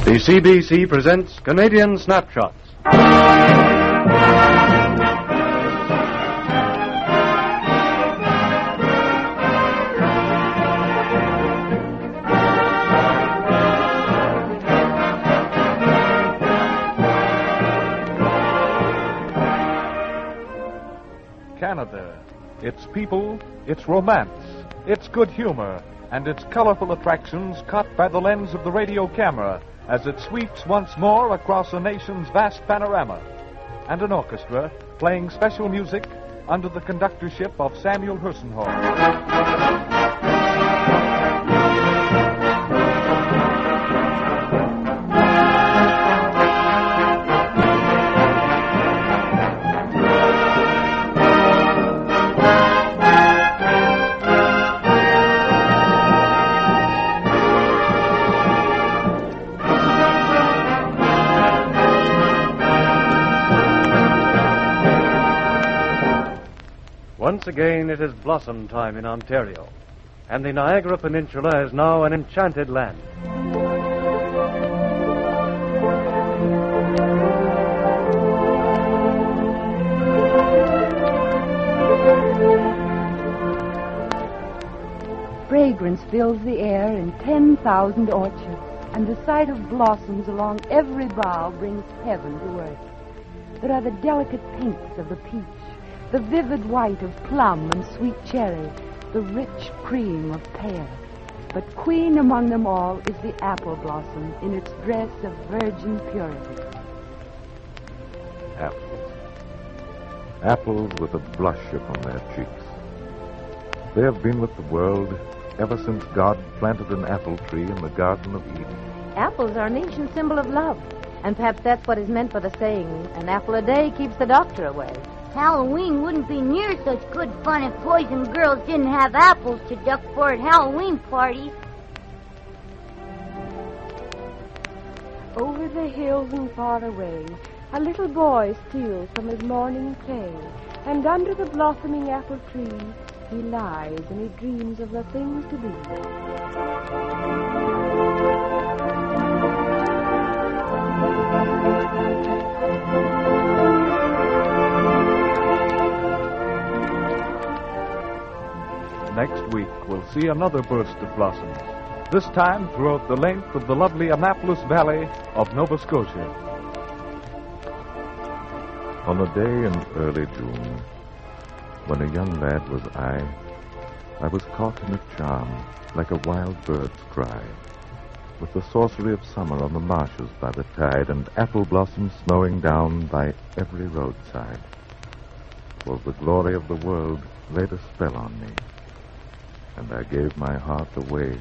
The CBC presents Canadian Snapshots. Canada, its people, its romance, its good humor, and its colorful attractions caught by the lens of the radio camera as it sweeps once more across a nation's vast panorama. And an orchestra playing special music under the conductorship of Samuel Hersenhorn. Once again, it is blossom time in Ontario, and the Niagara Peninsula is now an enchanted land. Fragrance fills the air in 10,000 orchards, and the sight of blossoms along every bough brings heaven to earth. There are the delicate pinks of the peach, the vivid white of plum and sweet cherry, the rich cream of pear. But queen among them all is the apple blossom in its dress of virgin purity. Apples. Apples with a blush upon their cheeks. They have been with the world ever since God planted an apple tree in the Garden of Eden. Apples are an ancient symbol of love, and perhaps that's what is meant by the saying, an apple a day keeps the doctor away. Halloween wouldn't be near such good fun if boys and girls didn't have apples to duck for at Halloween parties. Over the hills and far away, a little boy steals from his morning play, and under the blossoming apple tree, he lies and he dreams of the things to be. Next week, we'll see another burst of blossoms, this time throughout the length of the lovely Annapolis Valley of Nova Scotia. On a day in early June, when a young lad was I was caught in a charm like a wild bird's cry, with the sorcery of summer on the marshes by the tide and apple blossoms snowing down by every roadside. For the glory of the world laid a spell on me, and I gave my heart away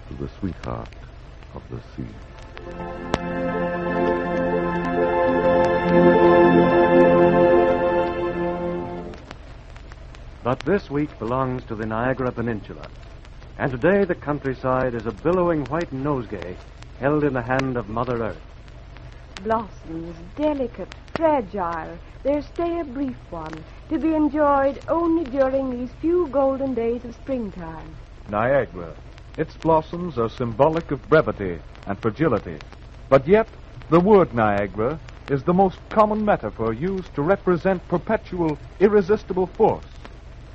to the sweetheart of the sea. But this week belongs to the Niagara Peninsula, and today the countryside is a billowing white nosegay held in the hand of Mother Earth. Blossoms, delicate, fragile, their stay a brief one, to be enjoyed only during these few golden days of springtime. Niagara. Its blossoms are symbolic of brevity and fragility. But yet, the word Niagara is the most common metaphor used to represent perpetual, irresistible force.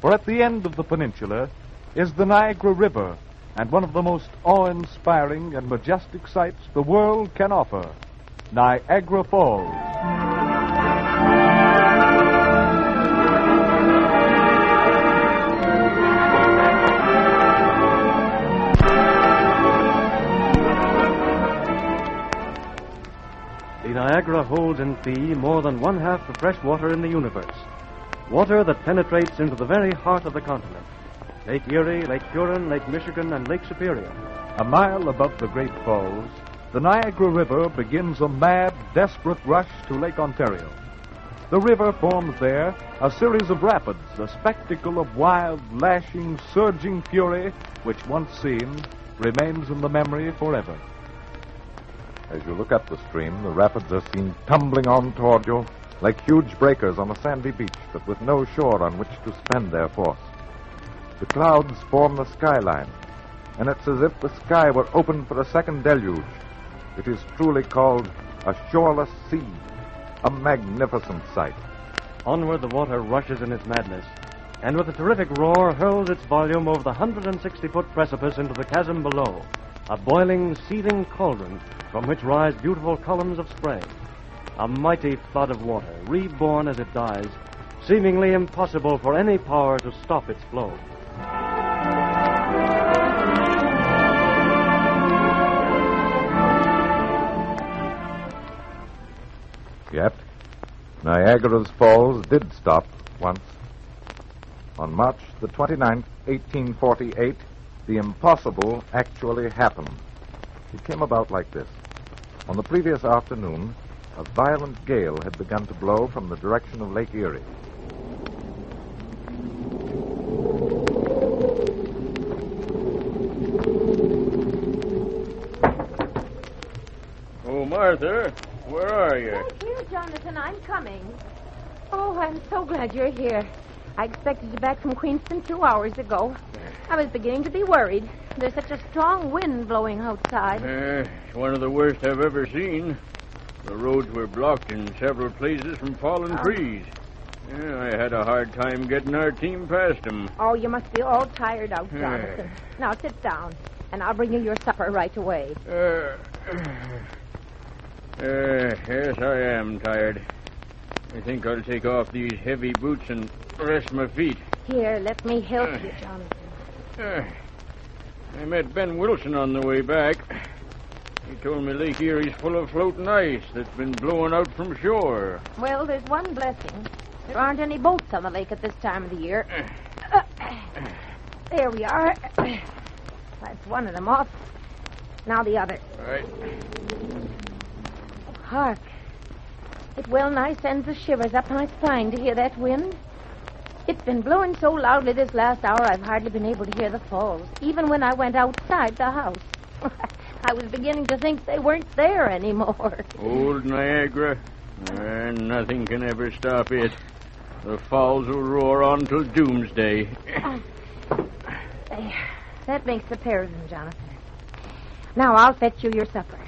For at the end of the peninsula is the Niagara River, and one of the most awe-inspiring and majestic sights the world can offer, Niagara Falls. The Niagara holds in fee more than one-half the fresh water in the universe. Water that penetrates into the very heart of the continent. Lake Erie, Lake Huron, Lake Michigan, and Lake Superior. A mile above the Great Falls, the Niagara River begins a mad, desperate rush to Lake Ontario. The river forms there a series of rapids, a spectacle of wild, lashing, surging fury which once seen remains in the memory forever. As you look up the stream, the rapids are seen tumbling on toward you like huge breakers on a sandy beach, but with no shore on which to spend their force. The clouds form the skyline, and it's as if the sky were open for a second deluge. It is truly called a shoreless sea, a magnificent sight. Onward the water rushes in its madness, and with a terrific roar hurls its volume over the 160-foot precipice into the chasm below, a boiling, seething cauldron from which rise beautiful columns of spray. A mighty flood of water, reborn as it dies, seemingly impossible for any power to stop its flow. Yet, Niagara's Falls did stop once. On March the 29th, 1848, the impossible actually happened. It came about like this. On the previous afternoon, a violent gale had begun to blow from the direction of Lake Erie. Oh, Martha, where are you? Right here, Jonathan. I'm coming. Oh, I'm so glad you're here. I expected you back from Queenston 2 hours ago. I was beginning to be worried. There's such a strong wind blowing outside. It's one of the worst I've ever seen. The roads were blocked in several places from fallen trees. I had a hard time getting our team past them. Oh, you must be all tired out, Jonathan. Now sit down, and I'll bring you your supper right away. Yes, I am tired. I think I'll take off these heavy boots and rest my feet. Here, let me help you, Jonathan. I met Ben Wilson on the way back. He told me Lake Erie's full of floating ice that's been blowing out from shore. Well, there's one blessing. There aren't any boats on the lake at this time of the year. There we are. That's one of them off. Now the other. All right. Hark. It well nigh sends the shivers up my spine to hear that wind. It's been blowing so loudly this last hour I've hardly been able to hear the falls, even when I went outside the house. I was beginning to think they weren't there anymore. Old Niagara, and nothing can ever stop it. The falls will roar on till doomsday. There. That makes the pair of them, Jonathan. Now I'll fetch you your supper.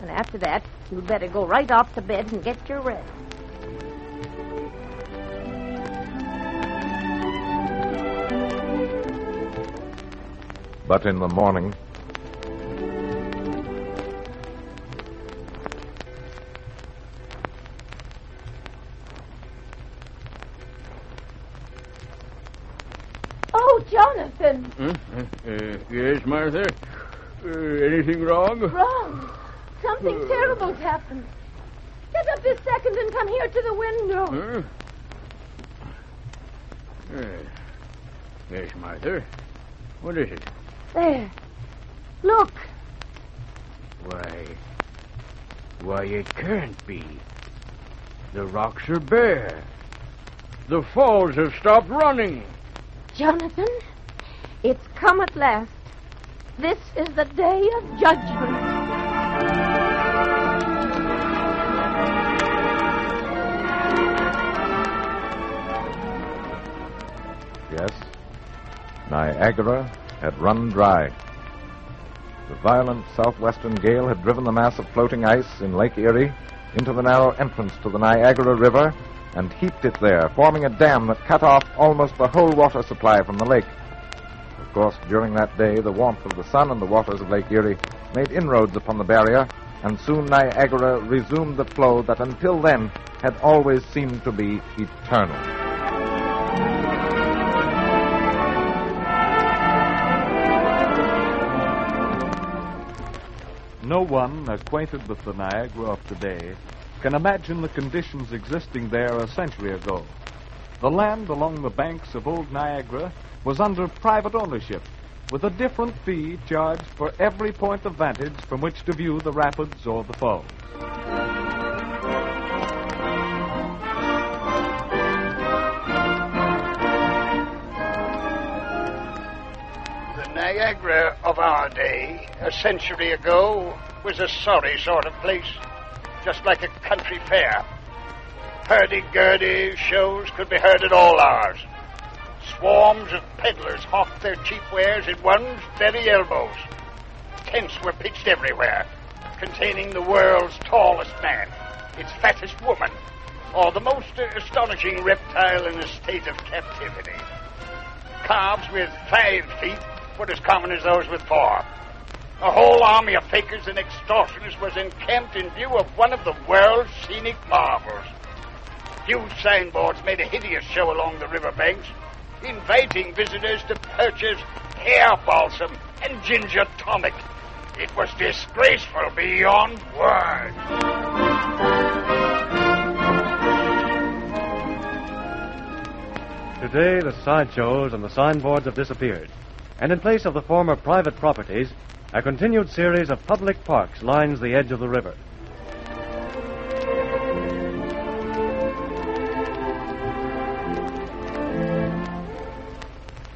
And after that, you'd better go right off to bed and get your rest. But in the morning, Oh, Jonathan! Yes, Martha? Anything wrong? Wrong. Something terrible's happened. Get up this second and come here to the window. Yes, Martha. What is it? There. Look. Why, it can't be. The rocks are bare. The falls have stopped running. Jonathan, it's come at last. This is the day of judgment. yes, Niagara had run dry. The violent southwestern gale had driven the mass of floating ice in Lake Erie into the narrow entrance to the Niagara River and heaped it there, forming a dam that cut off almost the whole water supply from the lake. Of course, during that day, the warmth of the sun and the waters of Lake Erie made inroads upon the barrier, and soon Niagara resumed the flow that until then had always seemed to be eternal. No one acquainted with the Niagara of today can imagine the conditions existing there a century ago. The land along the banks of old Niagara was under private ownership, with a different fee charged for every point of vantage from which to view the rapids or the falls. The Niagara of our day, a century ago, was a sorry sort of place, just like a country fair. Hurdy-gurdy shows could be heard at all hours. Swarms of peddlers hawked their cheap wares at one's very elbows. Tents were pitched everywhere. containing the world's tallest man, its fattest woman, or the most astonishing reptile in a state of captivity. Calves with 5 feet were as common as those with 4. A whole army of fakers and extortioners was encamped in view of one of the world's scenic marvels. Huge signboards made a hideous show along the riverbanks, inviting visitors to purchase hair balsam and ginger tonic. It was disgraceful beyond words. Today, the sideshows and the signboards have disappeared, and in place of the former private properties, a continued series of public parks lines the edge of the river.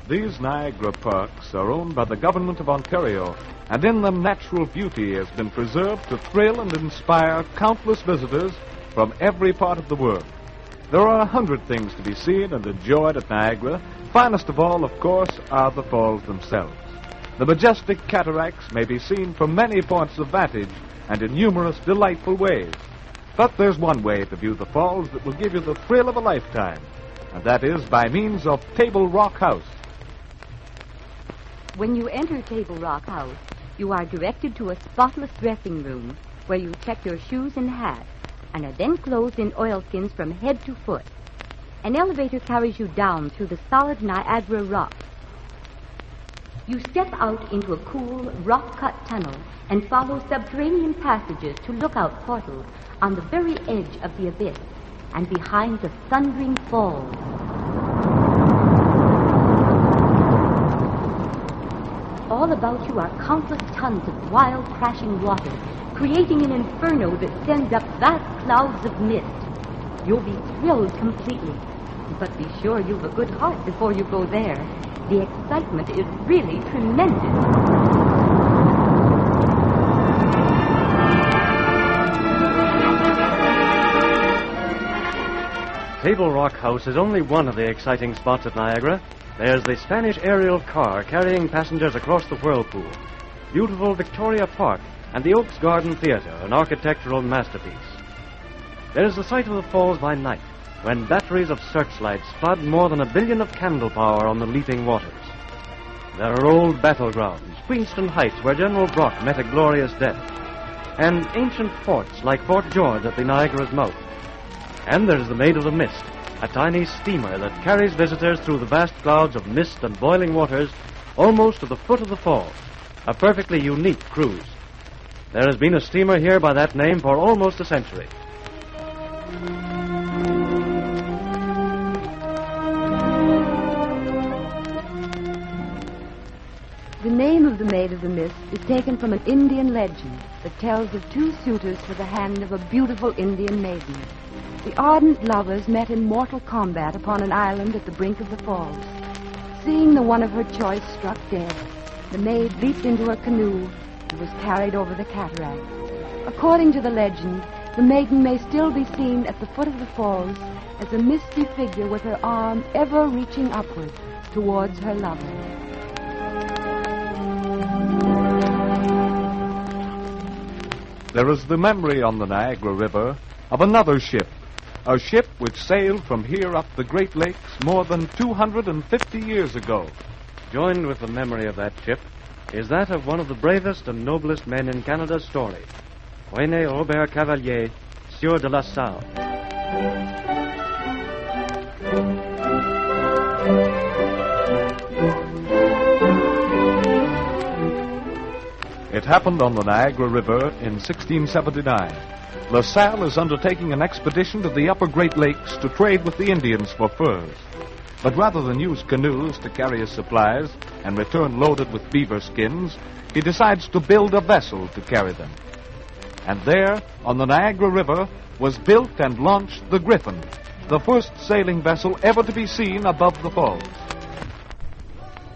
These Niagara parks are owned by the government of Ontario, and in them natural beauty has been preserved to thrill and inspire countless visitors from every part of the world. There are 100 things to be seen and enjoyed at Niagara. Finest of all, of course, are the falls themselves. The majestic cataracts may be seen from many points of vantage and in numerous delightful ways. But there's one way to view the falls that will give you the thrill of a lifetime, and that is by means of Table Rock House. When you enter Table Rock House, you are directed to a spotless dressing room where you check your shoes and hat and are then clothed in oilskins from head to foot. An elevator carries you down through the solid Niagara rock. You step out into a cool, rock-cut tunnel and follow subterranean passages to lookout portals on the very edge of the abyss and behind the thundering falls. All about you are countless tons of wild, crashing water, creating an inferno that sends up vast clouds of mist. You'll be thrilled completely, but be sure you've a good heart before you go there. The excitement is really tremendous. Table Rock House is only one of the exciting spots at Niagara. There's the Spanish aerial car carrying passengers across the whirlpool, beautiful Victoria Park, and the Oaks Garden Theater, an architectural masterpiece. There is the sight of the falls by night, when batteries of searchlights flood more than 1 billion of candle power on the leaping waters. There are old battlegrounds, Queenston Heights, where General Brock met a glorious death, and ancient forts like Fort George at the Niagara's mouth. And there's the Maid of the Mist, a tiny steamer that carries visitors through the vast clouds of mist and boiling waters almost to the foot of the falls. A perfectly unique cruise. There has been a steamer here by that name for almost a century. The name of the Maid of the Mist is taken from an Indian legend that tells of 2 suitors for the hand of a beautiful Indian maiden. The ardent lovers met in mortal combat upon an island at the brink of the falls. Seeing the one of her choice struck dead, the maid leaped into her canoe and was carried over the cataract. According to the legend, the maiden may still be seen at the foot of the falls as a misty figure with her arm ever reaching upward towards her lover. There is the memory on the Niagara River of another ship, a ship which sailed from here up the Great Lakes more than 250 years ago. Joined with the memory of that ship is that of one of the bravest and noblest men in Canada's story, René Robert Cavalier, Sieur de La Salle. It happened on the Niagara River in 1679. La Salle is undertaking an expedition to the upper Great Lakes to trade with the Indians for furs. But rather than use canoes to carry his supplies and return loaded with beaver skins, he decides to build a vessel to carry them. And there, on the Niagara River, was built and launched the Griffin, the first sailing vessel ever to be seen above the falls.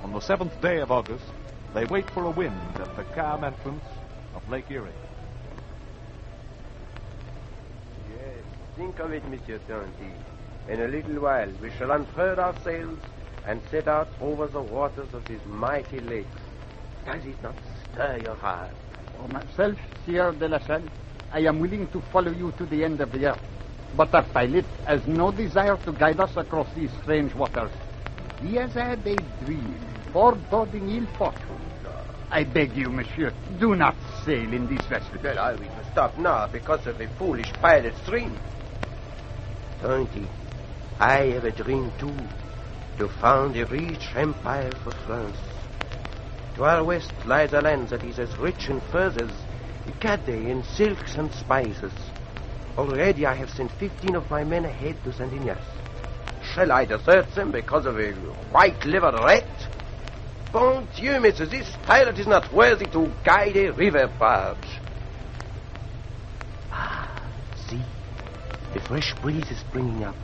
On the 7th day of August, they wait for a wind at the calm entrance of Lake Erie. Yes, think of it, Monsieur Turnkey. In a little while we shall unfurl our sails and set out over the waters of these mighty lakes. Does it not stir your heart? For myself, Monsieur de la Salle. I am willing to follow you to the end of the earth. But our pilot has no desire to guide us across these strange waters. He has had a dream, foreboding ill fortune. I beg you, monsieur, do not sail in this vessel. Well, we must stop now because of a foolish pilot's dream. Tonty, I have a dream too, to found a rich empire for France. To our west lies a land that is as rich in furs as Acadie in silks and spices. Already I have sent 15 of my men ahead to Saint Ignace. Shall I desert them because of a white-livered rat? Bon Dieu, messieurs, this pilot is not worthy to guide a river barge. Ah, see, a fresh breeze is springing up.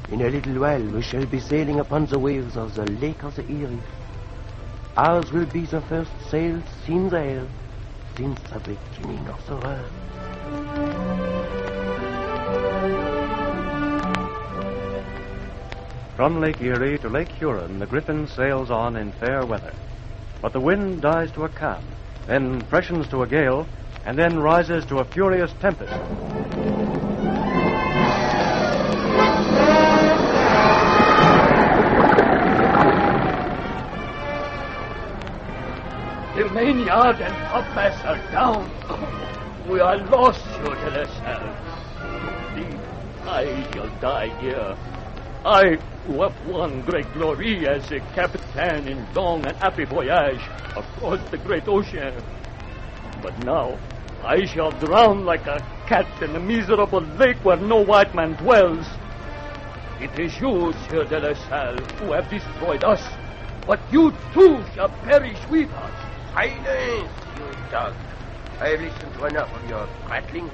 In a little while we shall be sailing upon the waves of the Lake of the Erie. Ours will be the first sails in the air since the beginning of the world. From Lake Erie to Lake Huron, the Griffin sails on in fair weather. But the wind dies to a calm, then freshens to a gale, and then rises to a furious tempest. The main yard and topmasts are down. We are lost, Monsieur de la Salle. Indeed, I shall die here. I, who have won great glory as a captain in long and happy voyage across the great ocean. But now, I shall drown like a cat in a miserable lake where no white man dwells. It is you, Monsieur de la Salle, who have destroyed us, but you too shall perish with us. Silence, you dog. I have listened to enough of your prattling.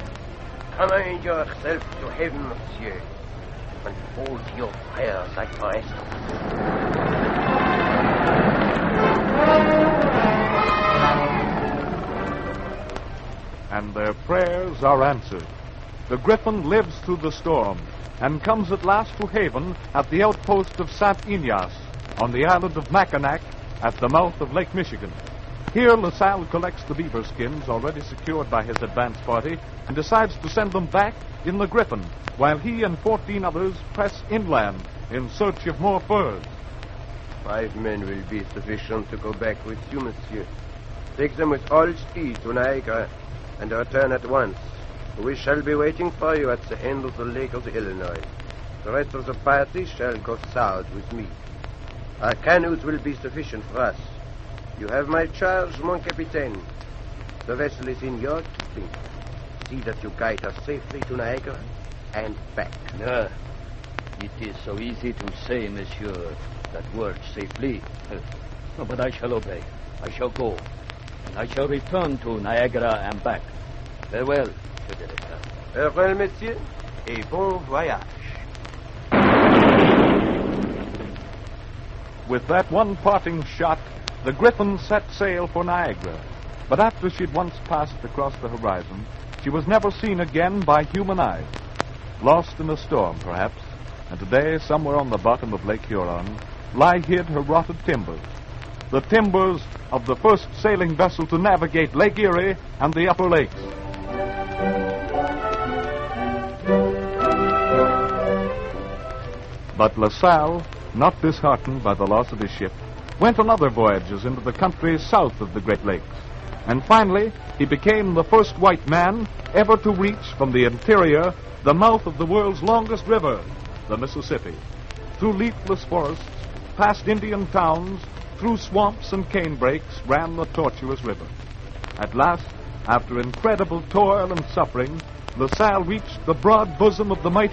Commend yourself to heaven, monsieur, and fall to your prayers like the rest of us. And their prayers are answered. The Griffin lives through the storm and comes at last to haven at the outpost of Saint Ignace on the island of Mackinac at the mouth of Lake Michigan. Here, LaSalle collects the beaver skins already secured by his advance party and decides to send them back in the Griffin, while he and 14 others press inland in search of more furs. 5 men will be sufficient to go back with you, monsieur. Take them with all speed to Niagara and return at once. We shall be waiting for you at the end of the Lake of the Illinois. The rest of the party shall go south with me. Our canoes will be sufficient for us. You have my charge, mon capitaine. The vessel is in your keeping. See that you guide her safely to Niagara and back. No, it is so easy to say, monsieur, that word safely. But I shall obey. I shall go. And I shall return to Niagara and back. Farewell, Monsieur de la Salle. Farewell, monsieur, et bon voyage. With that one parting shot, the Griffin set sail for Niagara. But after she'd once passed across the horizon, she was never seen again by human eyes. Lost in a storm, perhaps, and today, somewhere on the bottom of Lake Huron, lie hid her rotted timbers. The timbers of the first sailing vessel to navigate Lake Erie and the Upper Lakes. But LaSalle, not disheartened by the loss of his ship, went on other voyages into the country south of the Great Lakes. And finally, he became the first white man ever to reach from the interior the mouth of the world's longest river, the Mississippi. Through leafless forests, past Indian towns, through swamps and canebrakes ran the tortuous river. At last, after incredible toil and suffering, LaSalle reached the broad bosom of the mighty